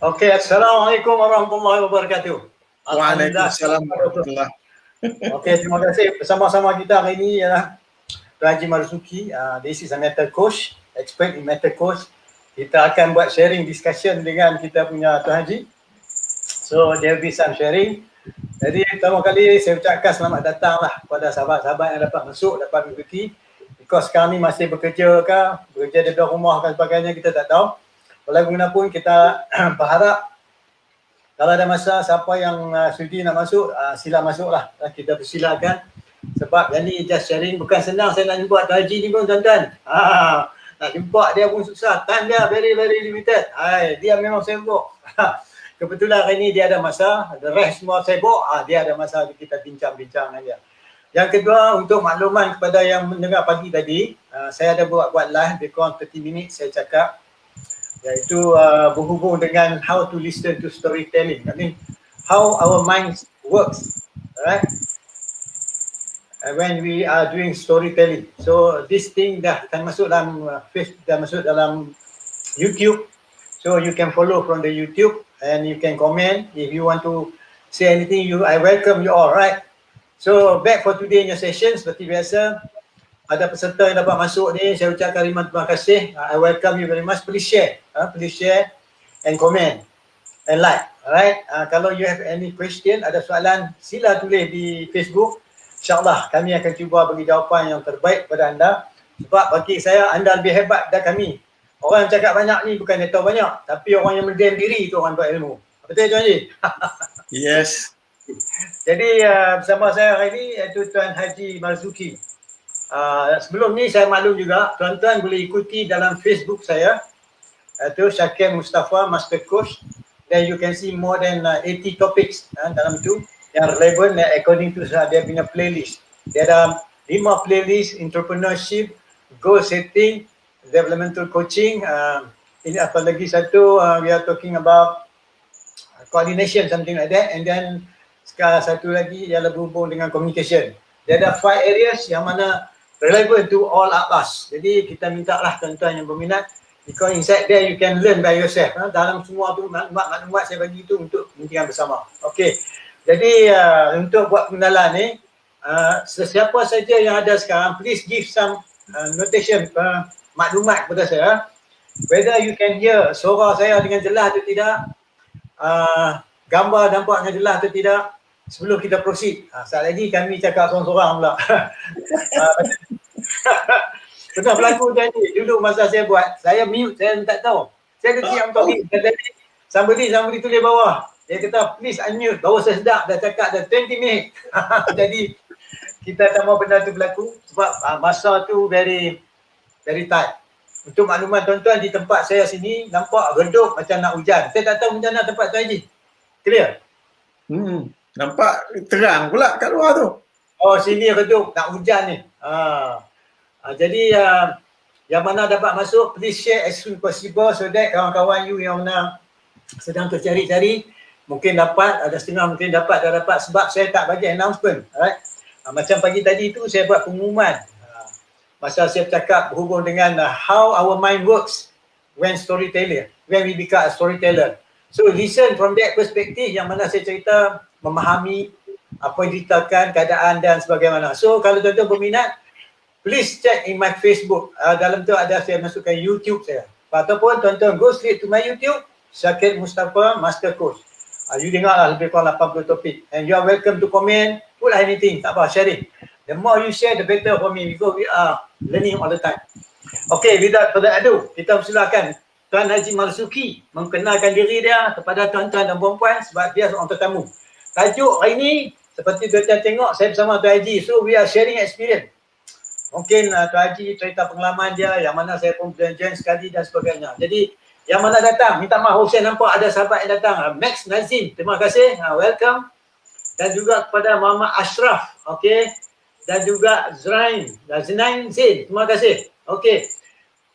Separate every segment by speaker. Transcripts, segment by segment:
Speaker 1: Okey, Assalamualaikum warahmatullahi wabarakatuh.
Speaker 2: Waalaikumsalam warahmatullahi.
Speaker 1: Okey, terima kasih. Bersama-sama kita hari ini ialah Tuan Haji Marzuki. This is a method coach, expert in method coach. Kita akan buat sharing discussion dengan kita punya Tuan Haji. So, there will be some sharing. Jadi, pertama kali saya ucapkan selamat datang lah kepada sahabat-sahabat yang dapat masuk, dapat mengikuti. Because kami masih bekerja di luar rumah dan sebagainya, kita tak tahu. Walaupun kita berharap kalau ada masa siapa yang sudi nak masuk, sila masuklah. Kita persilakan. Sebab yang ni just sharing, bukan senang saya nak jumpa Tuan Haji ni pun tuan-tuan. Nak jumpa dia pun susah. Time dia very limited. Dia memang sibuk. Kebetulan hari ni dia ada masa, the rest semua sibuk, dia ada masa kita bincang-bincang dengan dia. Yang kedua, untuk makluman kepada yang mendengar pagi tadi, saya ada buat live, lebih kurang 30 minit saya cakap, iaitu berhubung dengan how to listen to storytelling. I mean, how our mind works, right? When we are doing storytelling. So this thing dah masuk dalam dah masuk dalam YouTube. So you can follow from the YouTube and you can comment if you want to say anything. I welcome you all, right? So back for today in your session, seperti biasa. Ada peserta yang dapat masuk ni, saya ucapkan terima kasih. I welcome you very much. Please share and comment and like. Alright. Kalau you have any question, ada soalan, sila tulis di Facebook. InsyaAllah kami akan cuba bagi jawapan yang terbaik kepada anda. Sebab bagi saya, anda lebih hebat dari kami. Orang yang cakap banyak ni bukan dia tahu banyak, tapi orang yang mendiam diri tu orang buat ilmu. Betul Tuan Haji?
Speaker 2: Yes.
Speaker 1: Jadi bersama saya hari ni iaitu Tuan Haji Marzuki. Sebelum ni saya maklum juga, tuan-tuan boleh ikuti dalam Facebook saya, iaitu Syakir Mustafa Master Coach. Then you can see more than 80 topics dalam itu yang relevan according to dia punya playlist. Dia ada 5 playlist: entrepreneurship, goal setting, developmental coaching. Ini apa lagi satu, we are talking about coordination, something like that. And then satu lagi ialah berhubung dengan communication. Dia ada 5 areas yang mana relevant to all of us. Jadi kita minta lah tuan-tuan yang berminat, because inside there you can learn by yourself. Dalam semua tu maklumat saya bagi itu untuk kepentingan bersama. Okey. Jadi untuk buat pengenalan ni, sesiapa saja yang ada sekarang, please give some notation, maklumat kepada saya. Whether you can hear suara saya dengan jelas atau tidak, gambar nampak dengan jelas atau tidak, sebelum kita proceed. Saat lagi kami cakap sorang-sorang pula. Pernah berlaku tadi, dulu masa saya buat, saya mute, saya tak tahu. Saya kecil yang talking, somebody tulis bawah. Dia kata, please unmute, baru saya sedap, dah cakap dah 20 minit. Jadi, kita tak mahu benda tu berlaku, sebab masa tu very tight. Untuk makluman tuan-tuan, di tempat saya sini, nampak redup macam nak hujan. Saya tak tahu macam mana tempat Tuan Haji. Clear?
Speaker 2: Nampak terang pula kat luar tu.
Speaker 1: Oh, sini redup, nak hujan ni. Jadi, yang mana dapat masuk, please share as soon as possible so that kawan-kawan you yang mana sedang tercari-cari, mungkin dapat, ada setengah mungkin dapat, tak dapat, sebab saya tak bagi announcement. Alright? Macam pagi tadi tu saya buat pengumuman. Masa saya cakap berhubung dengan how our mind works when we become a storyteller. So listen from that perspective, yang mana saya cerita memahami apa yang diceritakan, keadaan dan sebagaimana. So kalau tuan-tuan berminat, please check in my Facebook. Dalam tu ada saya masukkan YouTube saya. Ataupun tuan-tuan go straight to my YouTube, Syakir Mustafa Master Coach. You dengarlah lebih kurang 80 topik. And you are welcome to comment, put anything, tak apa, sharing. The more you share, the better for me, because we are learning all the time. Okay, without further ado, kita persilakan Tuan Haji Marzuki memkenalkan diri dia kepada tuan-tuan dan puan-puan sebab dia seorang tetamu. Tajuk hari ini, seperti tuan-tuan tengok, saya bersama Tuan Haji. So, we are sharing experience. Mungkin Tuan Haji cerita pengalaman dia, yang mana saya pun join sekali dan sebagainya. Jadi, yang mana datang, minta maaf saya nampak ada sahabat yang datang. Max Nazim, terima kasih, welcome. Dan juga kepada Muhammad Ashraf, okay. Dan juga Zain Zain, terima kasih. Okay.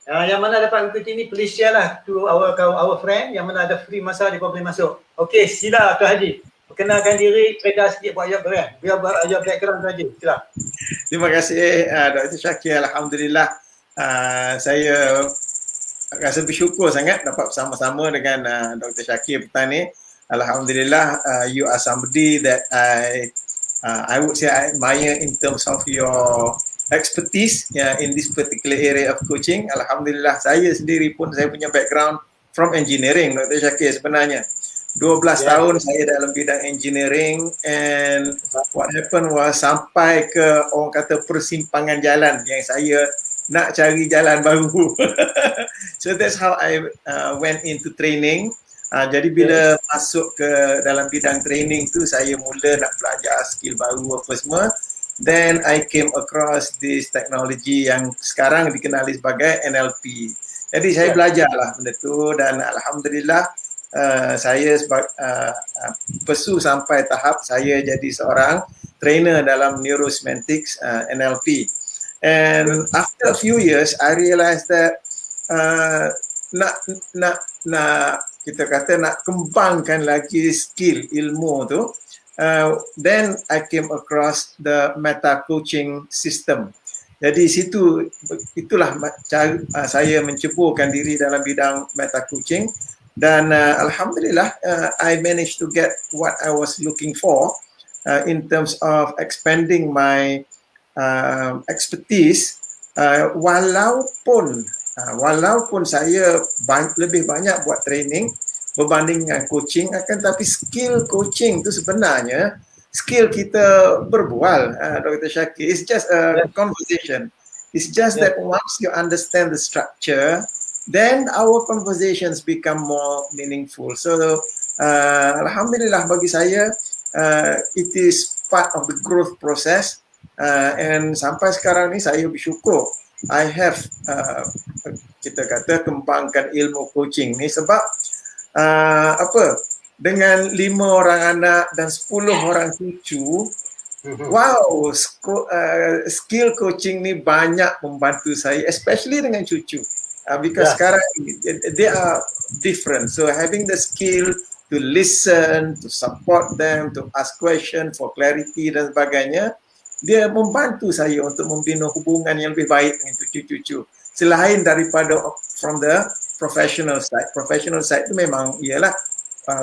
Speaker 1: Yang mana dapat mengikuti ini, please share lah to our friend. Yang mana ada free masa, dia boleh masuk. Okay, sila Tuan Haji. Perkenalkan diri, cerita sikit buat ayat background. Biar ayat background Tuan Haji, sila.
Speaker 2: Terima kasih Dr. Syakir. Alhamdulillah. Saya rasa bersyukur sangat dapat bersama-sama dengan Dr. Syakir petang ni. Alhamdulillah, you are somebody that I would say I admire in terms of your expertise in this particular area of coaching. Alhamdulillah, saya sendiri pun saya punya background from engineering, Dr. Syakir sebenarnya. 12 tahun saya dalam bidang engineering, and what happened was sampai ke orang kata persimpangan jalan yang saya nak cari jalan baru. So that's how I went into training. Jadi bila masuk ke dalam bidang training tu, saya mula nak belajar skill baru apa semua. Then I came across this technology yang sekarang dikenali sebagai NLP. Jadi saya belajarlah benda tu, dan alhamdulillah saya pursue sampai tahap saya jadi seorang trainer dalam neurosemantics NLP. And after a few years, I realized that nak kita kata nak kembangkan lagi skill ilmu tu, then I came across the meta coaching system. Jadi itulah cara saya menceburkan diri dalam bidang meta coaching, dan alhamdulillah I managed to get what I was looking for in terms of expanding my expertise, walaupun saya lebih banyak buat training berbanding dengan coaching, akan tapi skill coaching tu sebenarnya skill kita berbual, Dr. Syakir. It's just a conversation. It's just that once you understand the structure, then our conversations become more meaningful. So alhamdulillah bagi saya it is part of the growth process, and sampai sekarang ni saya bersyukur I have kita kata kembangkan ilmu coaching ni sebab dengan 5 orang anak dan 10 orang cucu, wow, skill coaching ni banyak membantu saya, especially dengan cucu, because sekarang they are different. So having the skill to listen, to support them, to ask question for clarity dan sebagainya, dia membantu saya untuk membina hubungan yang lebih baik dengan cucu-cucu. Selain daripada from the professional side. Professional side itu memang ialah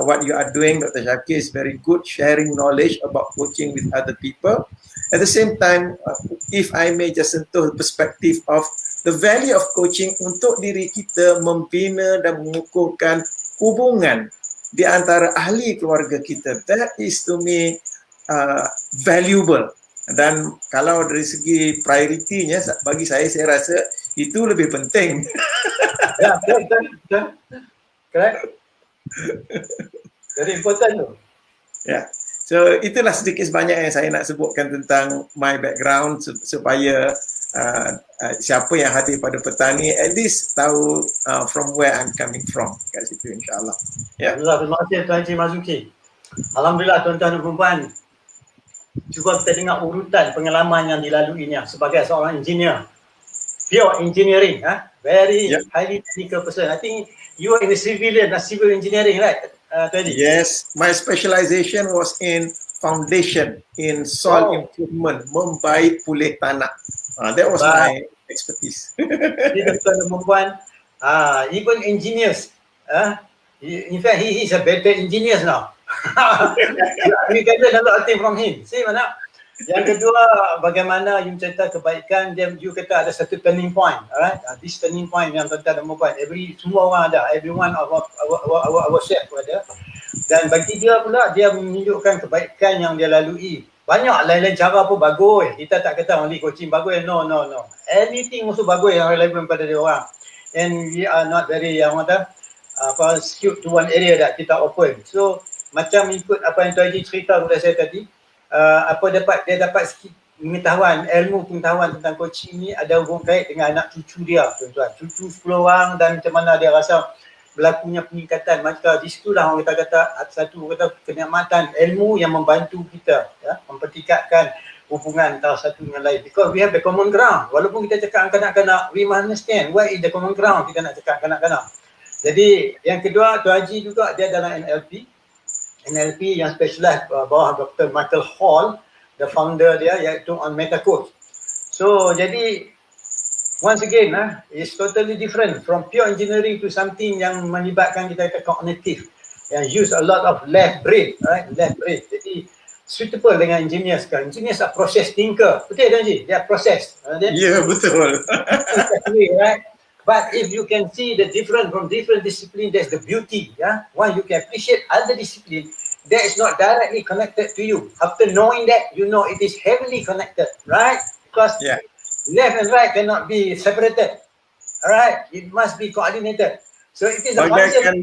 Speaker 2: what you are doing, Dr. Syakir, is very good, sharing knowledge about coaching with other people. At the same time, if I may just sentuh perspektif of the value of coaching untuk diri kita membina dan mengukuhkan hubungan di antara ahli keluarga kita, that is to me valuable. Dan kalau dari segi prioritinya, bagi saya rasa itu lebih penting.
Speaker 1: Ya, betul. Correct. Very important tu.
Speaker 2: Ya. So itulah sedikit sebanyak yang saya nak sebutkan tentang my background supaya siapa yang hadir pada petang ni at least tahu from where I'm coming from kat situ, insyaAllah. Ya.
Speaker 1: Terima kasih Tuan Encik Marzuki. Alhamdulillah tuan-tuan dan puan-puan, cuba kita dengar urutan pengalaman yang dilaluinya sebagai seorang engineer, pure engineering, very highly technical person. I think you are in the civil engineering, right, Tuan Encik?
Speaker 2: Yes, my specialization was in foundation, in soil improvement, membaik pulih tanah. That was my expertise.
Speaker 1: Jadi tuan-tuan dan puan-puan, even engineers, in fact he is a better engineer now. We can learn a lot of things from him. See mana? Yang kedua, bagaimana you cerita kebaikan dia, you kata ada satu turning point, alright? This turning point yang tuan-tuan dan puan-puan, semua orang ada, everyone of our chef ada. Dan bagi dia pula, dia menunjukkan kebaikan yang dia lalui. Banyak lain-lain cara pun bagus. Kita tak kata only coaching bagus, no. Anything also bagus yang relevan pada dia orang. And we are not very skewed to one area that kita open. So macam ikut apa yang Tuan Haji cerita kepada saya tadi, dia dapat sikit pengetahuan tentang coaching ni ada hubung kait dengan anak cucu dia, tuan-tuan. Cucu 10 orang, dan macam mana dia rasa berlakunya peningkatan. Maka di situlah orang kata kenikmatan ilmu yang membantu kita mempertingkatkan hubungan antara satu dengan lain. Because we have the common ground. Walaupun kita cakap kanak-kanak, we must understand where is the common ground kita nak cakap kanak-kanak. Jadi yang kedua, Tuan Haji juga dia dalam NLP yang specialize bawah Dr. Michael Hall, the founder dia, iaitu on meta coach. So jadi once again, it's totally different from pure engineering to something yang melibatkan kita kognitif, yang use a lot of left brain, right? Left brain. Jadi suitable dengan engineers sekarang. Engineers are process thinker. Betul tak, Ji? They are process.
Speaker 2: Ya, betul.
Speaker 1: Right? But if you can see the difference from different discipline, that's the beauty. Yeah, one you can appreciate other discipline that is not directly connected to you. After knowing that, you know it is heavily connected, right? Because
Speaker 2: Yeah.
Speaker 1: left and right cannot be separated. Alright, it must be coordinated. So it is a function.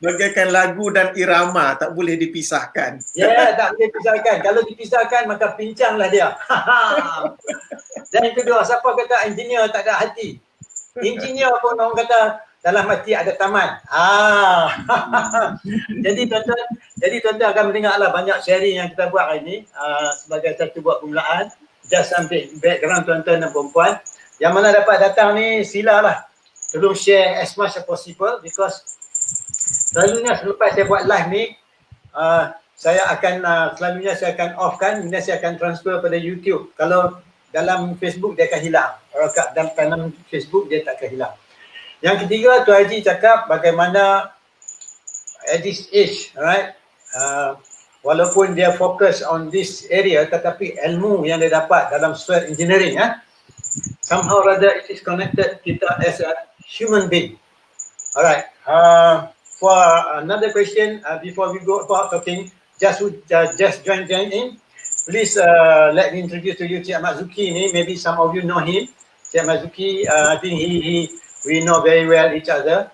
Speaker 2: Bagaikan lagu dan irama tak boleh dipisahkan.
Speaker 1: Ya, tak boleh pisahkan. Kalau dipisahkan maka pincanglah dia. Dan yang kedua, siapa kata engineer tak ada hati? Engineer pun orang kata dalam hati ada taman. Jadi tuan-tuan akan mendengarlah banyak sharing yang kita buat hari ini sebagai satu buat permulaan. Just sampai background tuan-tuan dan perempuan. Yang mana dapat datang ni silalah. Tolong share as much as possible because selalunya selepas saya buat live ni saya akan selalunya saya akan off kan, kemudian saya akan transfer pada YouTube. Kalau dalam Facebook dia akan hilang. Kalau dalam Facebook dia tak akan hilang. Yang ketiga, Tuan Haji cakap bagaimana at this age, right? Walaupun dia fokus on this area, tetapi ilmu yang dia dapat dalam software engineering, somehow rather it is connected kita as a human being. Alright. For another question, before we go about talking, just join in. Please let me introduce to you Cik Marzuki ni. Maybe some of you know him. Cik Marzuki, I think we know very well each other.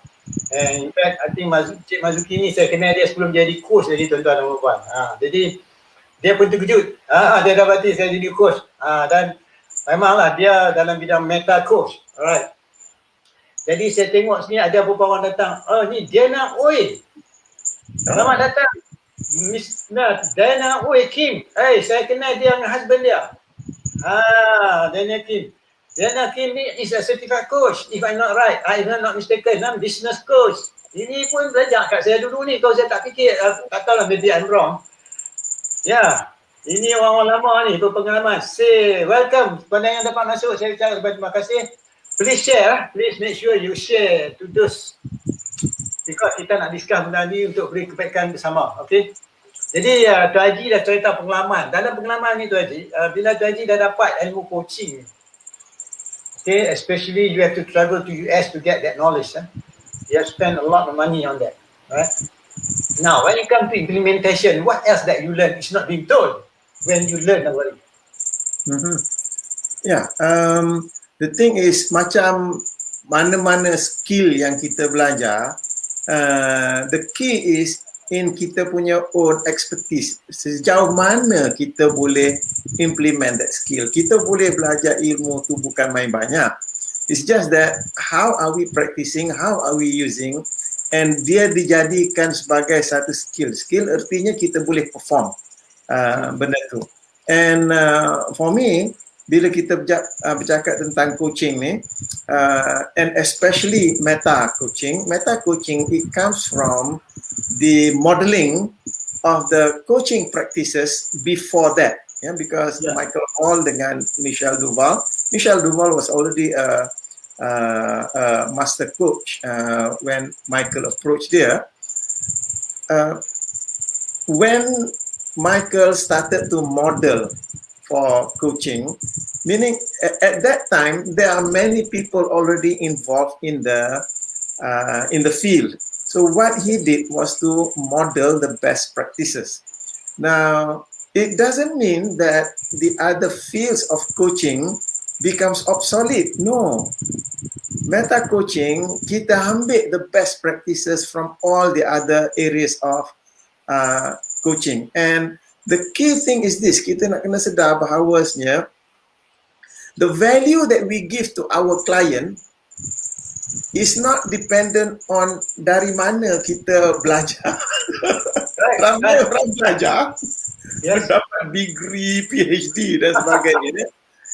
Speaker 1: And in fact, I think Cik Marzuki ni saya kenal dia sebelum jadi coach jadi tuan-tuan dan puan-puan. Jadi dia pun terkejut. Dia dapati saya jadi coach. Dan memanglah dia dalam bidang meta coach. Alright. Jadi saya tengok sini ada beberapa orang datang. Oh ni Diana Oi. Selamat datang. Miss Diana Oi Kim. Saya kenal dia dengan husband dia. Diana Kim. Diana Kim ni is a certified coach. If I'm not right, if I'm not mistaken, business coach. Ini pun belajar kat saya dulu ni. Kalau saya tak fikir, tak tahu lah maybe I'm wrong. Ya. Ini orang-orang lama ni berpengalaman. Say welcome kepada yang dapat masuk. Saya ucapkan terima kasih. Please share, please make sure you share to those because kita nak discuss benda ni untuk beri kebaikan bersama, okay? Jadi Tuan Haji dah cerita pengalaman. Dalam pengalaman ni Tuan Haji, bila Tuan Haji dah dapat ilmu coaching, okay, especially you have to travel to US to get that knowledge. You have spent a lot of money on that, right? Now, when it comes to implementation, what else that you learn is not being told when you learn about it.
Speaker 2: Yeah, the thing is macam mana-mana skill yang kita belajar, the key is in kita punya own expertise. Sejauh mana kita boleh implement that skill. Kita boleh belajar ilmu tu bukan main banyak. It's just that how are we practicing, how are we using, and dia dijadikan sebagai satu skill. Skill artinya kita boleh perform benda tu. And for me, bila kita bercakap tentang coaching ni, and especially meta coaching, it comes from the modeling of the coaching practices before that. Because Michael Hall dengan Michelle Duval was already a master coach when Michael approached there. When Michael started to model for coaching, meaning at that time there are many people already involved in the field. So what he did was to model the best practices. Now, it doesn't mean that the other fields of coaching becomes obsolete. No. Meta coaching, kita ambil the best practices from all the other areas of coaching. And the key thing is this, kita nak kena sedar bahawasanya the value that we give to our client is not dependent on dari mana kita belajar. Ramai orang belajar, dapat degree, PhD dan sebagainya,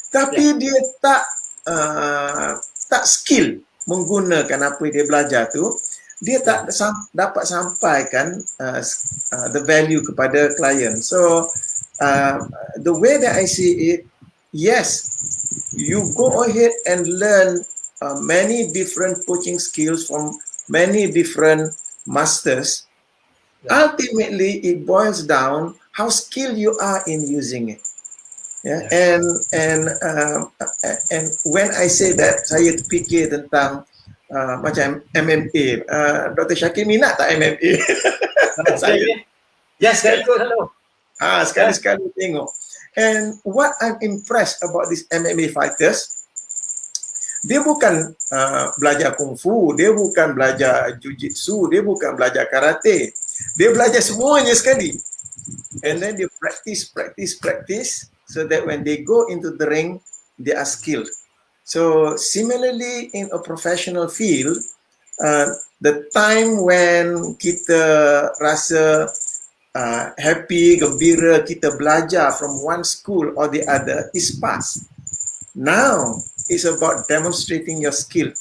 Speaker 2: tapi dia tak skill menggunakan apa yang dia belajar tu. Dia tak dapat sampaikan the value kepada klien. So the way that I see it, yes, you go ahead and learn many different coaching skills from many different masters.
Speaker 1: Yeah.
Speaker 2: Ultimately, it boils down how skilled you are in using it. Yeah,
Speaker 1: Yeah.
Speaker 2: and when I say that, saya fikir tentang macam MMA. Dr. Syakir minat tak MMA?
Speaker 1: Okay,
Speaker 2: Saya
Speaker 1: okay. Yes, saya
Speaker 2: sekali
Speaker 1: ikut selalu.
Speaker 2: sekali-sekali tengok. And what I'm impressed about these MMA fighters, dia bukan belajar kungfu, dia bukan belajar jujitsu, dia bukan belajar karate. Dia belajar semuanya sekali. And then they practice so that when they go into the ring, they are skilled. So similarly in a professional field, the time when kita rasa happy, gembira, kita belajar from one school or the other is past. Now it's about demonstrating your skill.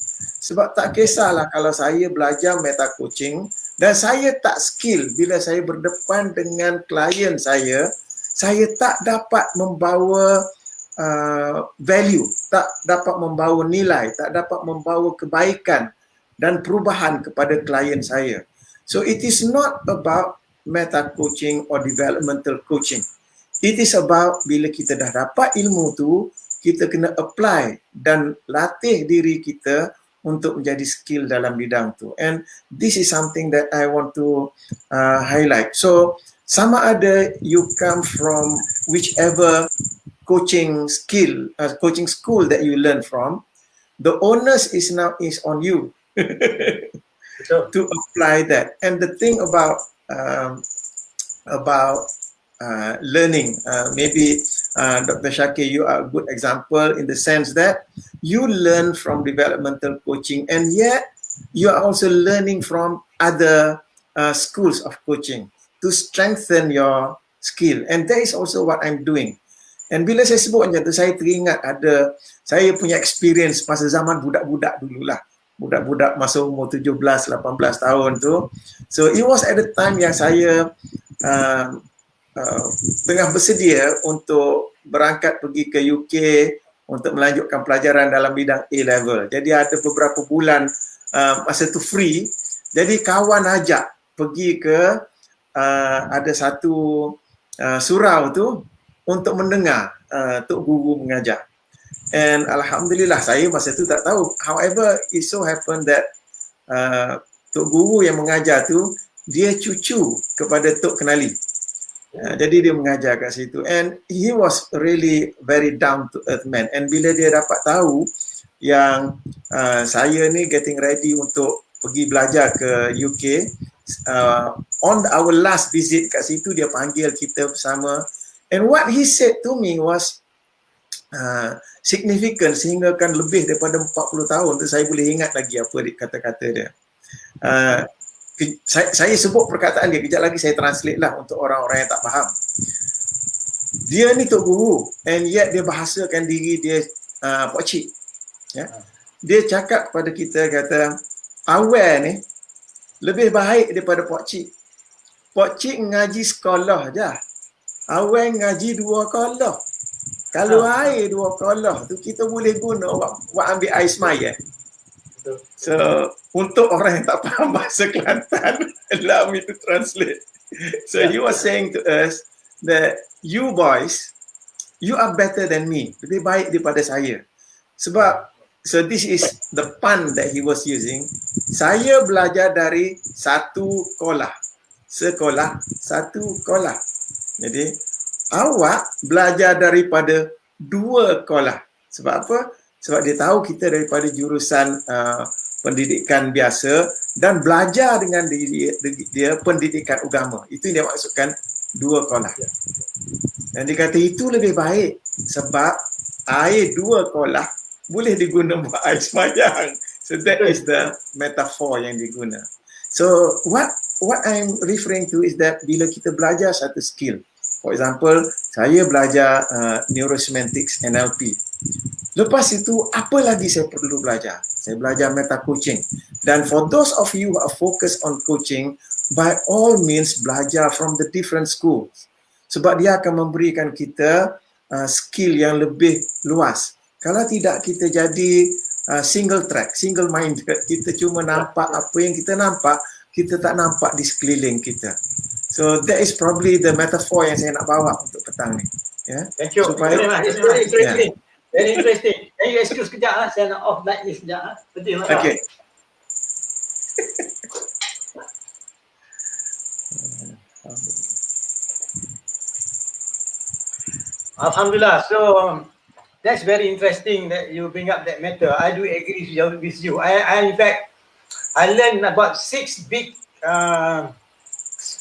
Speaker 2: Sebab tak kisahlah kalau saya belajar meta coaching dan saya tak skill bila saya berdepan dengan klien saya tak dapat membawa value, tak dapat membawa nilai, tak dapat membawa kebaikan dan perubahan kepada klien saya. So it is not about meta coaching or developmental coaching. It is about bila kita dah dapat ilmu tu, kita kena apply dan latih diri kita untuk menjadi skill dalam bidang tu. And this is something that I want to highlight. So sama ada you come from whichever coaching school that you learn from, the onus is on you to apply that. And the thing about learning, maybe Dr. Syakir, you are a good example in the sense that you learn from developmental coaching and yet you are also learning from other schools of coaching to strengthen your skill, and that is also what I'm doing. And bila saya sebut macam tu, saya teringat ada saya punya experience masa zaman budak-budak dululah, budak-budak masa umur 17-18 tahun tu. So it was at the time yang saya tengah bersedia untuk berangkat pergi ke UK untuk melanjutkan pelajaran dalam bidang A-level. Jadi ada beberapa bulan masa tu free. Jadi kawan ajak pergi ke ada satu surau tu untuk mendengar Tok Guru mengajar. And Alhamdulillah saya masa tu tak tahu. However, it so happened that Tok Guru yang mengajar tu dia cucu kepada Tok Kenali. Jadi dia mengajar kat situ and he was really very down to earth man. And bila dia dapat tahu yang saya ni getting ready untuk pergi belajar ke UK, on our last visit kat situ dia panggil kita bersama, and what he said to me was significant sehingga kan lebih daripada 40 tahun tu saya boleh ingat lagi apa kata-kata dia. Saya sebut perkataan dia, kejap lagi saya translate lah untuk orang-orang yang tak faham. Dia ni Tok Guru and yet dia bahasakan diri dia Pak Cik. Ya? Dia cakap kepada kita, kata awal ni lebih baik daripada Pak Cik. Pak Cik ngaji sekolah je, awal ngaji 2 kolah. Kalau air 2 kolah tu kita boleh guna buat ambil air semaya. So untuk orang yang tak faham bahasa Kelantan, allow me to translate. So he was saying to us that you boys, you are better than me, lebih baik daripada saya. Sebab, so this is the pun that he was using. Saya belajar dari 1 kolah, sekolah 1 kolah. Jadi awak belajar daripada 2 kolah. Sebab apa? Sebab dia tahu kita daripada jurusan pendidikan biasa dan belajar dengan dia pendidikan agama. Itu yang dia maksudkan 2 kolah. Dan dia kata itu lebih baik sebab air 2 kolah boleh diguna buat air sembahyang. So that is the metaphor yang diguna. So what I'm referring to is that bila kita belajar satu skill, for example, saya belajar neurosemantics NLP. Lepas itu, apa lagi saya perlu belajar? Saya belajar meta coaching. Dan for those of you who are focused on coaching, by all means belajar from the different schools. Sebab dia akan memberikan kita skill yang lebih luas. Kalau tidak, kita jadi single track, single minded. Kita cuma nampak apa yang kita nampak, kita tak nampak di sekeliling kita. So that is probably the metaphor yang saya nak bawa untuk petang ni. Yeah.
Speaker 1: Thank you.
Speaker 2: Supaya,
Speaker 1: It's very interesting. Very interesting. Can you excuse kejap lah, saya nak off light ni sekejap lah. Betul tak?
Speaker 2: Okay.
Speaker 1: Alhamdulillah. So that's very interesting that you bring up that matter. I do agree with you. I in fact, I learned about 6 big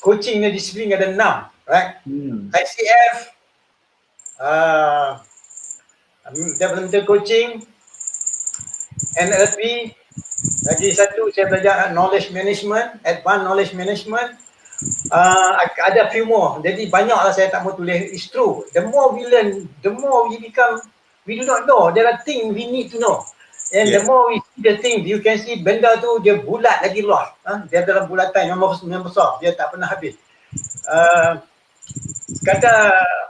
Speaker 1: coaching discipline ada 6, right? ICF, developmental coaching, NLP, lagi satu saya belajar knowledge management, advanced knowledge management. Ada few more. Jadi banyaklah saya tak mau tulis. It's true. The more we learn, the more we become, we do not know. There are things we need to know. And the more we see the thing, you can see benda tu dia bulat lagi luas. Dia dalam bulatan yang besar. Dia tak pernah habis. Kata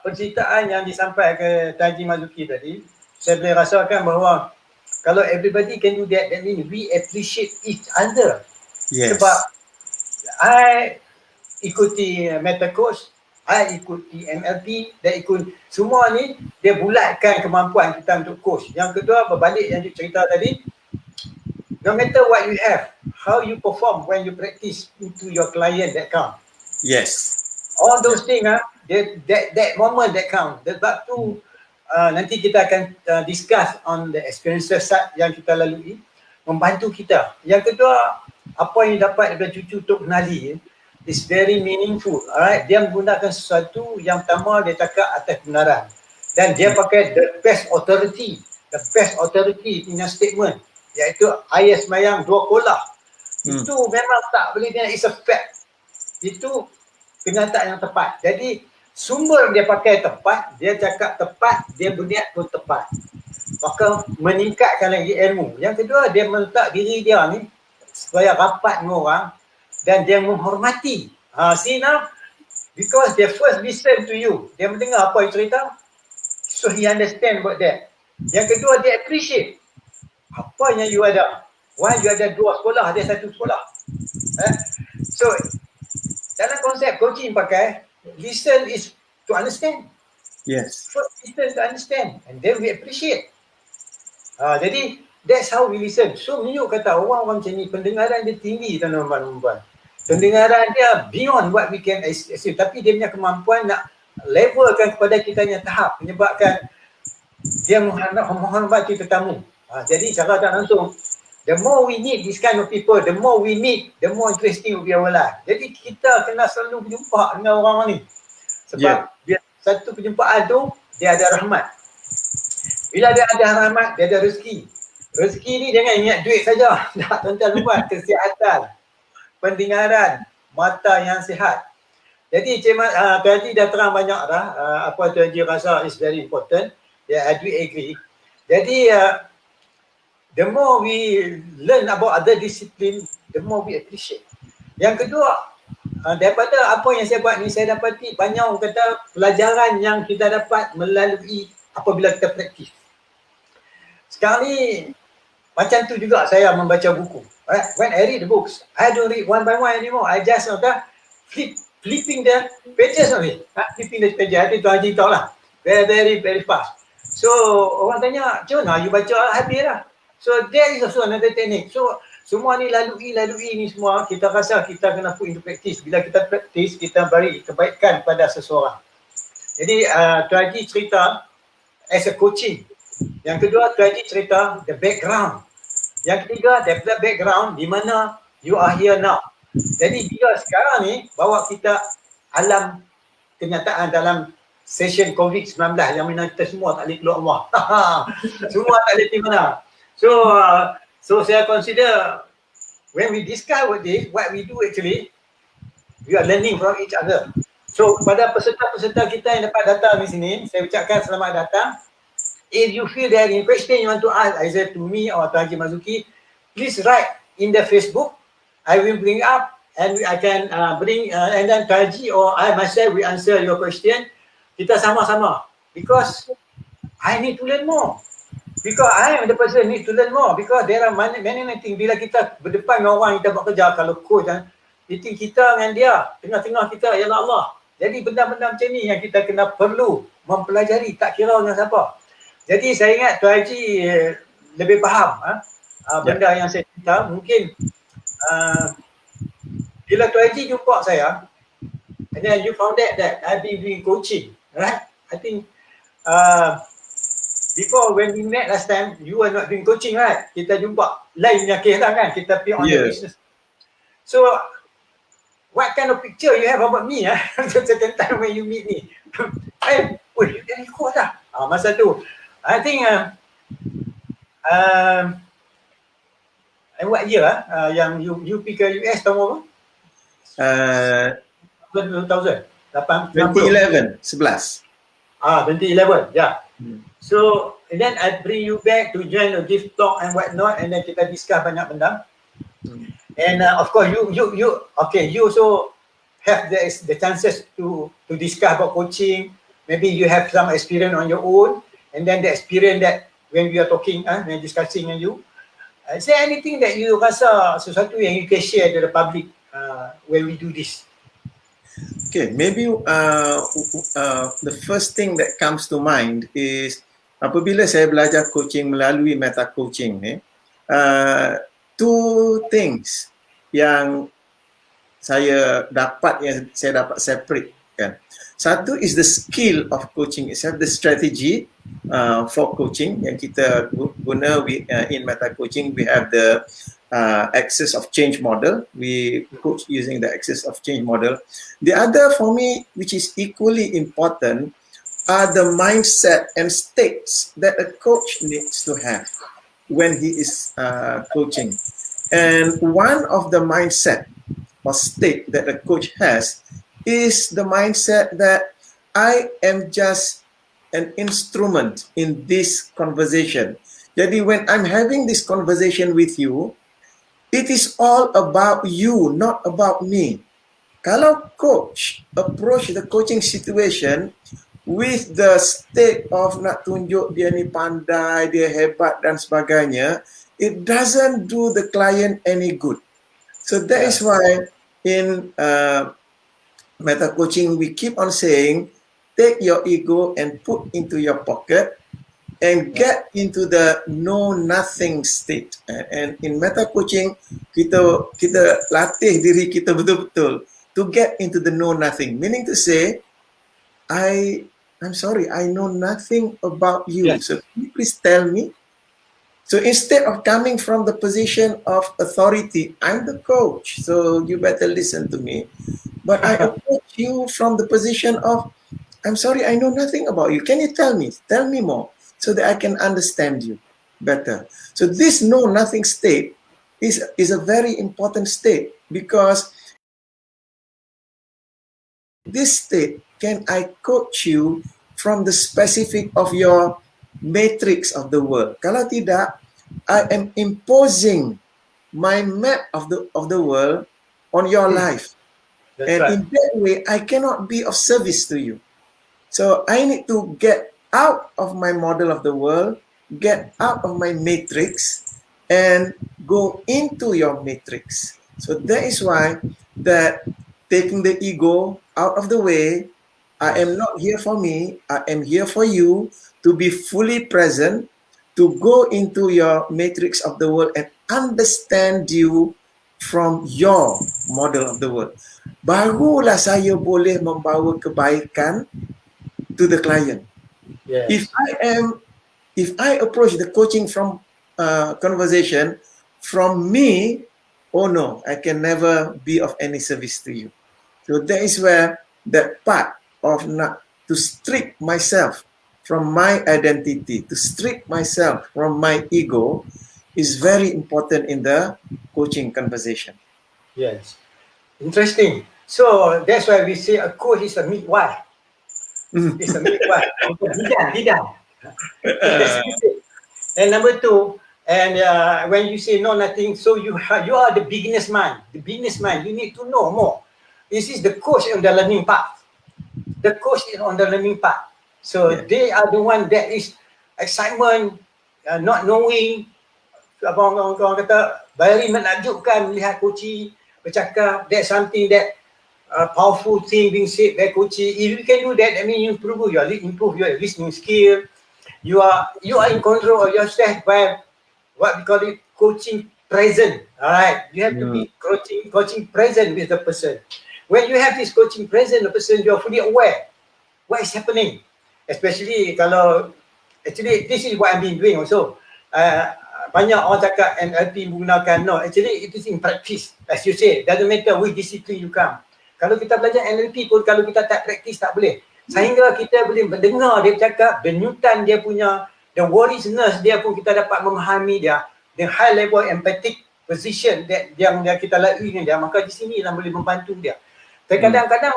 Speaker 1: penceritaan yang disampaikan ke Taji Marzuki tadi, saya boleh rasakan bahawa kalau everybody can do that, that means we appreciate each other.
Speaker 2: Yes.
Speaker 1: Sebab I ikuti meta coach, I ikuti NLP, dan ikut semua ni dia bulatkan kemampuan kita untuk coach. Yang kedua, berbalik yang cerita tadi, no matter what you have, how you perform when you practice into your client that count.
Speaker 2: Yes.
Speaker 1: All those things, that moment that count. Sebab tu nanti kita akan discuss on the experiences yang kita lalui, membantu kita. Yang kedua, apa yang dapat daripada cucu untuk kenali is very meaningful. Alright, dia menggunakan sesuatu yang pertama dia cakap atas kebenaran, dan dia pakai the best authority punya statement, iaitu ayat semayang 2 kolah. Itu memang tak boleh dia, it's a fact. Itu kenyataan yang tepat. Jadi sumber dia pakai tepat, dia cakap tepat, dia berniat pun tepat, maka meningkatkan lagi ilmu. Yang kedua, dia meletak diri dia ni supaya rapat dengan orang dan dia menghormati. See now, because they first listen to you, dia mendengar apa you cerita, so he understand about that. Yang kedua, dia appreciate apa yang you ada. Why you ada 2 sekolah, dia 1 sekolah. So dalam konsep coaching pakai listen is to understand.
Speaker 2: Yes.
Speaker 1: First listen to understand, and then we appreciate. Jadi that's how we listen. So Mio kata orang macam ni pendengaran dia tinggi, tuan-tuan. Pendengaran dia beyond what we can assume, tapi dia punya kemampuan nak levelkan kepada kita punya tahap, menyebabkan dia menghormati tetamu. Jadi cara tak langsung, the more we need this kind of people, the more we meet, the more interesting will be our life. Jadi kita kena selalu berjumpa dengan orang ni. Sebab dia, satu perjumpaan tu, dia ada rahmat. Bila dia ada rahmat, dia ada rezeki. Rezeki ni jangan ingat duit saja. Tak, tuan-tuan lupa kesihatan, pendengaran, mata yang sihat. Jadi tadi dah terang banyak dah apa Tuan Haji rasa is very important. I do agree. Jadi the more we learn about other discipline, the more we appreciate. Yang kedua, daripada apa yang saya buat ni, saya dapati banyak orang kata pelajaran yang kita dapat melalui apabila kita praktis. Sekarang ni macam tu juga saya membaca buku. When I read the books, I don't read one by one anymore. I just flipping the pages only. Flipping the pages. I think Tuan Haji tahu lah. Very fast. So orang tanya, macam mana you baca habis lah. So there is also another technique. So semua ni lalui ni semua, kita rasa kita kena put into practice. Bila kita practice, kita beri kebaikan pada seseorang. Jadi Tuan Haji cerita as a coaching. Yang kedua, Tuan Haji cerita the background. Yang ketiga, the background di mana you are here now. Jadi bila sekarang ni bawa kita alam kenyataan dalam session COVID-19 yang mana kita semua tak boleh keluar rumah. Semua tak boleh pergi mana. So saya consider when we discuss with this, what we do actually, we are learning from each other. So pada peserta-peserta kita yang dapat datang di sini, saya ucapkan selamat datang. If you feel there any question you want to ask either to me or Tuan Haji Marzuki, please write in the Facebook. I will bring up and I can bring and then Tuan Haji or I myself will answer your question. Kita sama-sama because I need to learn more. Because I am the person need to learn more. Because there are many things. Bila kita berdepan dengan orang kita buat kerja, kalau coach meeting kita dengan dia, tengah-tengah kita ialah Allah. Jadi benda-benda macam ni yang kita kena perlu mempelajari, tak kira dengan siapa. Jadi saya ingat Tuan Haji lebih faham benda yang saya cerita. Mungkin bila Tuan Haji jumpa saya, and then you found out that I've been doing coaching, right? I think before when we met last time, you were not doing coaching, right? Kita jumpa lain punya kes lah kan, kita pergi on the business. So, what kind of picture you have about me the second time when you meet me? You very cool lah. Masa tu, I think what year yang you pergi ke US tahun apa? 2000?
Speaker 2: 2011, 11.
Speaker 1: 2011, yeah. So, and then I bring you back to join a gift talk and whatnot, and then kita discuss banyak benda. And of course, you also have the chances to discuss about coaching. Maybe you have some experience on your own, and then the experience that when we are talking, when discussing with you, is there anything that you rasa sesuatu yang you can share to the public when we do this?
Speaker 2: Okay, maybe the first thing that comes to mind is apabila saya belajar coaching melalui meta coaching ni, two things yang saya dapat separate kan. Satu is the skill of coaching itself, the strategy for coaching yang kita guna in meta coaching. We have the axis of change model. We coach using the axis of change model. The other for me, which is equally important, are the mindset and states that a coach needs to have when he is coaching. And one of the mindset or state that a coach has is the mindset that I am just an instrument in this conversation. Jadi when I'm having this conversation with you, it is all about you, not about me. Kalau coach approach the coaching situation with the state of nak tunjuk dia ni pandai, dia hebat dan sebagainya, it doesn't do the client any good. So that is why in meta coaching we keep on saying, take your ego and put into your pocket and get into the know nothing state. And in meta coaching kita latih diri kita betul-betul to get into the know nothing, meaning to say I'm sorry, I know nothing about you. So can you please tell me? So instead of coming from the position of authority, I'm the coach, so you better listen to me. But I approach you from the position of, I'm sorry, I know nothing about you. Can you tell me? Tell me more so that I can understand you better. So this know nothing state is a very important state, because this state, can I coach you from the specific of your matrix of the world? Kalau tidak, I am imposing my map of the world on your life. That's and right. In that way, I cannot be of service to you. So I need to get out of my model of the world, get out of my matrix, and go into your matrix. So that is why that taking the ego out of the way, I am not here for me, I am here for you to be fully present, to go into your matrix of the world and understand you from your model of the world. Barulah saya boleh membawa kebaikan to the client. Yes. If I approach the coaching from conversation from me, oh no, I can never be of any service to you. So that is where that part of not to strip myself from my identity, to strip myself from my ego, is very important in the coaching conversation.
Speaker 1: Yes, interesting. So that's why we say a coach is a midwife. It's a midwife. Bidan. And number two, and when you say no nothing, so you are the beginner's mind. The beginner's mind, you need to know more. This is the coach on the learning path. The coach is on the learning path. So they are the one that is excitement, not knowing, apa orang kata, very menakjubkan melihat coach bercakap. That's something that powerful thing being said by coach. If you can do that, I mean you improve your listening skill. You are in control of yourself by what we call it coaching present. All right, you have to be coaching present with the person. When you have this coaching present, the person, you are fully aware what is happening. Especially kalau, actually this is what I've been doing also. Banyak orang cakap NLP menggunakan, no, actually it is in practice. As you say, doesn't matter which discipline you come. Kalau kita belajar NLP pun, kalau kita tak practice tak boleh. Sehingga kita boleh mendengar dia bercakap, denyutan dia punya, the worriedness dia pun kita dapat memahami dia, the high level empathic position that yang kita lalui dengan dia, maka di sini lah boleh membantu dia. Tapi kadang-kadang